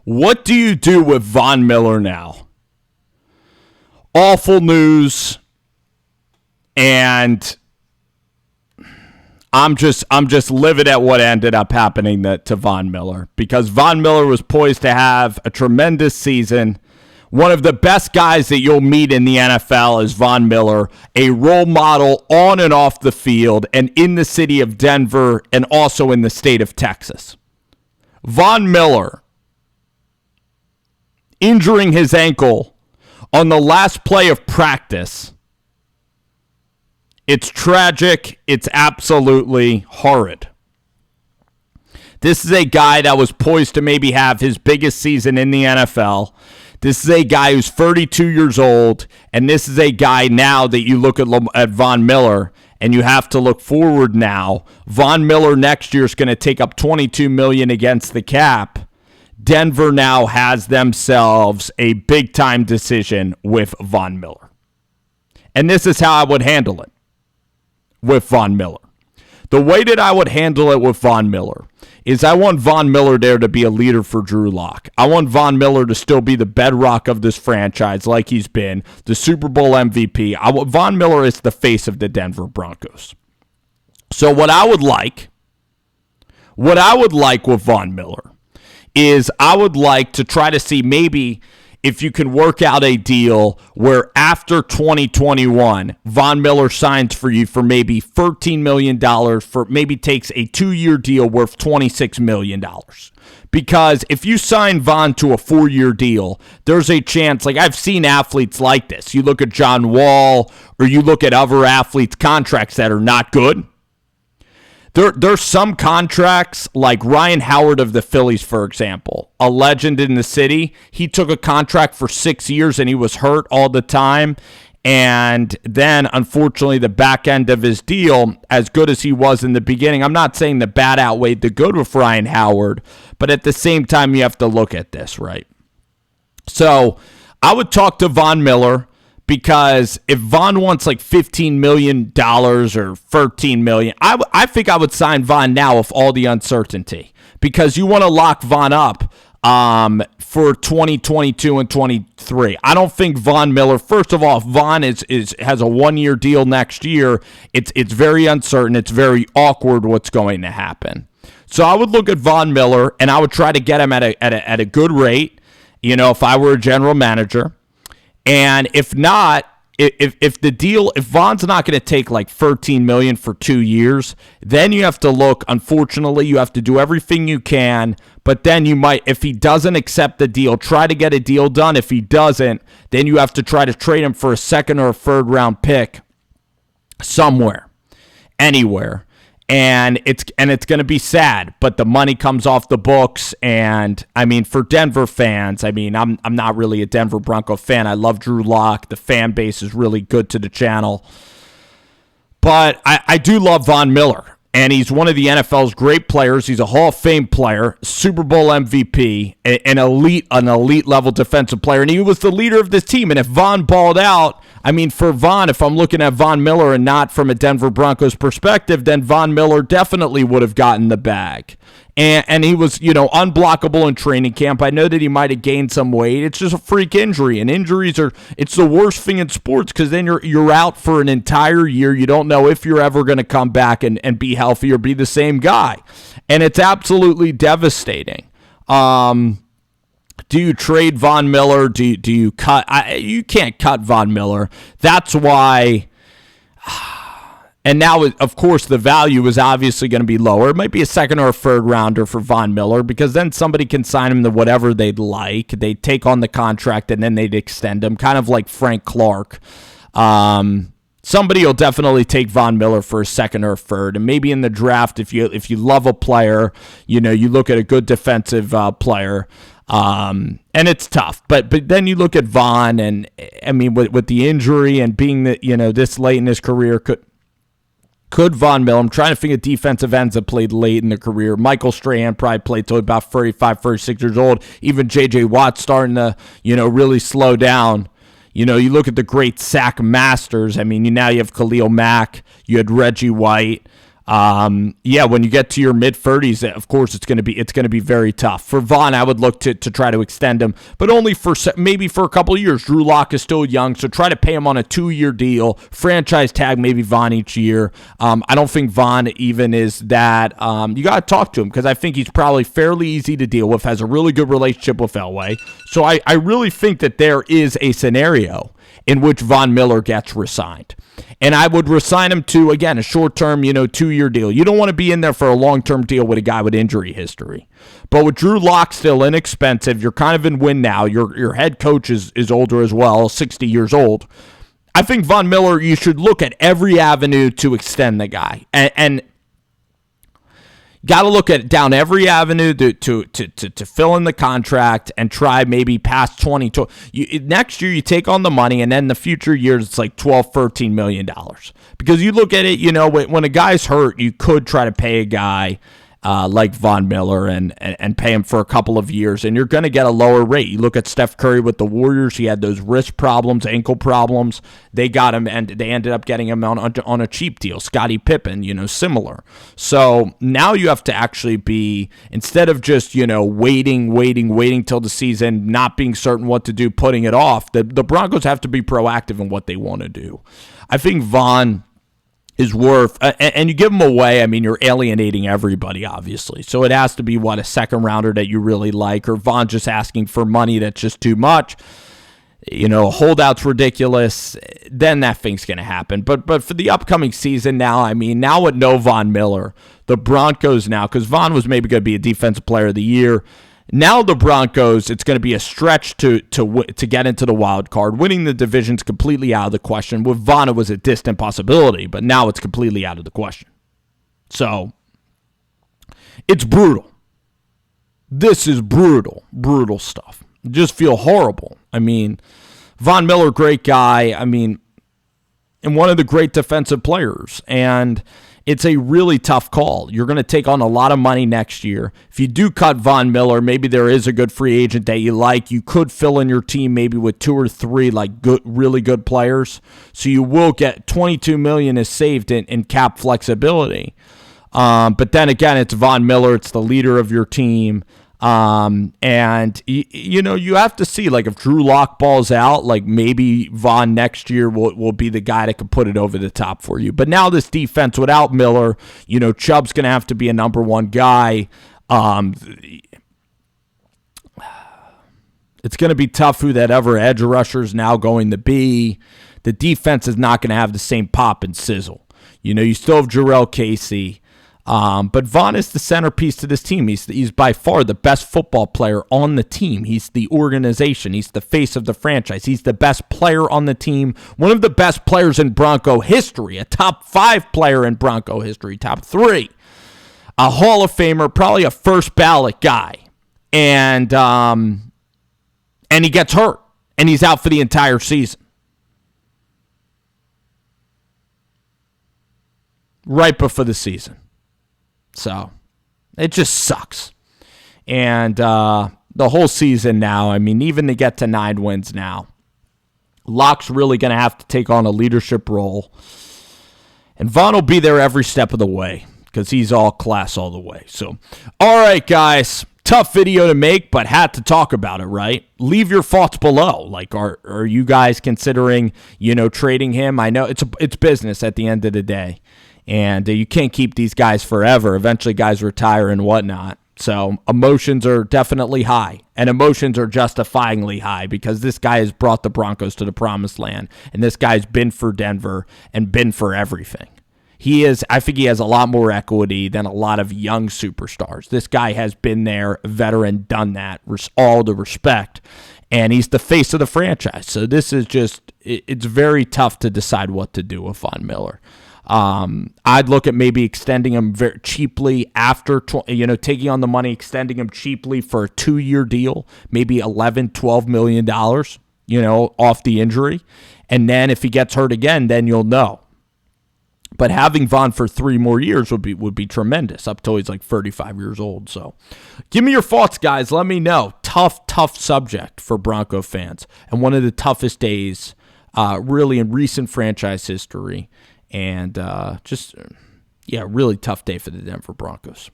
What do you do with Von Miller now? Awful news. And I'm just livid at what ended up happening to Von Miller, because Von Miller was poised to have a tremendous season. One of the best guys that you'll meet in the NFL is Von Miller, a role model on and off the field and in the city of Denver and also in the state of Texas. Von Miller injuring his ankle on the last play of practice. It's tragic. It's absolutely horrid. This is a guy that was poised to maybe have his biggest season in the NFL. This is a guy who's 32 years old, and this is a guy now that you look at Von Miller, and you have to look forward now. Von Miller next year is going to take up $22 million against the cap. Denver now has themselves a big-time decision with Von Miller. And this is how I would handle it with Von Miller. The way that I would handle it with Von Miller is I want Von Miller there to be a leader for Drew Lock. I want Von Miller to still be the bedrock of this franchise like he's been, the Super Bowl MVP. Von Miller is the face of the Denver Broncos. So what I would like with Von Miller is I would like to try to see maybe if you can work out a deal where after 2021, Von Miller signs for you for maybe $13 million, for maybe takes a 2-year deal worth $26 million. Because if you sign Von to a 4-year deal, there's a chance, like I've seen athletes like this. You look at John Wall, or you look at other athletes' contracts that are not good. There's some contracts, like Ryan Howard of the Phillies, for example, a legend in the city. He took a contract for 6 years and he was hurt all the time. And then, unfortunately, the back end of his deal, as good as he was in the beginning, I'm not saying the bad outweighed the good with Ryan Howard, but at the same time, you have to look at this, right? So I would talk to Von Miller. Because if Von wants like $15 million or $13 million, I think I would sign Von now with all the uncertainty. Because you want to lock Von up for 2022 and 23. I don't think Von Miller, first of all, if Von has a 1-year deal next year, it's very uncertain. It's very awkward what's going to happen. So I would look at Von Miller and I would try to get him at a good rate, if I were a general manager. And if not, if Von's not going to take like $13 million for 2 years, then you have to look, unfortunately, you have to do everything you can, but then you might, if he doesn't accept the deal, try to get a deal done. If he doesn't, then you have to try to trade him for a second or a third round pick somewhere, anywhere. And it's going to be sad, but the money comes off the books. And I mean, for Denver fans, I'm not really a Denver Bronco fan. I love Drew Lock. The fan base is really good to the channel. But I do love Von Miller. And he's one of the NFL's great players. He's a Hall of Fame player, Super Bowl MVP, an elite level defensive player. And he was the leader of this team. And if Von balled out, for Von, if I'm looking at Von Miller and not from a Denver Broncos perspective, then Von Miller definitely would have gotten the bag. And he was, unblockable in training camp. I know that he might have gained some weight. It's just a freak injury. And injuries it's the worst thing in sports because then you're out for an entire year. You don't know if you're ever going to come back and be healthy or be the same guy. And it's absolutely devastating. Do you trade Von Miller? Do you cut? You can't cut Von Miller. That's why. And now, of course, the value is obviously going to be lower. It might be a second or a third rounder for Von Miller because then somebody can sign him to whatever they'd like. They'd take on the contract and then they'd extend him, kind of like Frank Clark. Somebody will definitely take Von Miller for a second or a third. And maybe in the draft, if you love a player, you look at a good defensive player. And it's tough, but then you look at Von, and with the injury and being that this late in his career, could Von Miller? I'm trying to think of defensive ends that played late in the career. Michael Strahan probably played till about 35, 36 years old. Even J.J. Watt starting to really slow down. You look at the great sack masters. Now you have Khalil Mack. You had Reggie White. Yeah, when you get to your mid 30s, of course it's going to be very tough. For Von, I would look to try to extend him, but only for maybe for a couple of years. Drew Lock is still young, so try to pay him on a 2-year deal, franchise tag maybe Von each year. I don't think Von even is that. You got to talk to him because I think he's probably fairly easy to deal with, has a really good relationship with Elway. So I really think that there is a scenario in which Von Miller gets re-signed. And I would resign him to, again, a short-term, 2-year deal. You don't want to be in there for a long-term deal with a guy with injury history. But with Drew Lock still inexpensive, you're kind of in win now. Your head coach is older as well, 60 years old. I think Von Miller, you should look at every avenue to extend the guy. And got to look at down every avenue to fill in the contract and try maybe past 20. Next year, you take on the money, and then the future years, it's like $12, $13 million. Because you look at it, when a guy's hurt, you could try to pay a guy like Von Miller and pay him for a couple of years, and you're going to get a lower rate. You look at Steph Curry with the Warriors. He had those wrist problems, ankle problems. They got him, and they ended up getting him on a cheap deal. Scottie Pippen, similar. So now you have to actually be, instead of just, waiting till the season, not being certain what to do, putting it off, the Broncos have to be proactive in what they want to do. I think Von is worth, and you give him away, you're alienating everybody, obviously. So it has to be, a second rounder that you really like, or Von just asking for money that's just too much. Holdout's ridiculous. Then that thing's going to happen. But for the upcoming season now, now with no Von Miller, the Broncos now, because Von was maybe going to be a defensive player of the year. Now the Broncos, it's going to be a stretch to get into the wild card. Winning the division's completely out of the question. With Von, it was a distant possibility, but now it's completely out of the question. So, it's brutal. This is brutal stuff. Just feel horrible. Von Miller, great guy. And one of the great defensive players. And it's a really tough call. You're going to take on a lot of money next year. If you do cut Von Miller, maybe there is a good free agent that you like. You could fill in your team maybe with 2 or 3 really good players. So you will get $22 million is saved in cap flexibility. But then again, it's Von Miller. It's the leader of your team. And you have to see, if Drew Lock balls out, maybe Von next year will be the guy that can put it over the top for you. But now this defense without Miller, Chubb's going to have to be a number 1 guy. It's going to be tough who that ever edge rusher is now going to be. The defense is not going to have the same pop and sizzle. You still have Jarrell Casey. But Von is the centerpiece to this team. He's by far the best football player on the team. He's the organization. He's the face of the franchise. He's the best player on the team. One of the best players in Bronco history. A top 5 player in Bronco history. Top 3. A Hall of Famer. Probably a first ballot guy. And he gets hurt. And he's out for the entire season. Right before the season. So, it just sucks. And the whole season now, even to get to 9 wins now, Lock's really going to have to take on a leadership role. And Von will be there every step of the way because he's all class all the way. So, all right, guys. Tough video to make, but had to talk about it, right? Leave your thoughts below. Are you guys considering, trading him? I know it's business at the end of the day. And you can't keep these guys forever. Eventually, guys retire and whatnot. So emotions are definitely high. And emotions are justifyingly high because this guy has brought the Broncos to the promised land. And this guy's been for Denver and been for everything. I think he has a lot more equity than a lot of young superstars. This guy has been there, a veteran, done that, all the respect. And he's the face of the franchise. So this is it's very tough to decide what to do with Von Miller. I'd look at maybe extending him very cheaply after, taking on the money, extending him cheaply for a 2-year deal, maybe $11-12 million, off the injury. And then if he gets hurt again, then you'll know. But having Von for 3 more years would be tremendous up till he's 35 years old. So give me your thoughts, guys. Let me know. Tough subject for Bronco fans. And one of the toughest days really in recent franchise history. And just Yeah, really tough day for the Denver Broncos.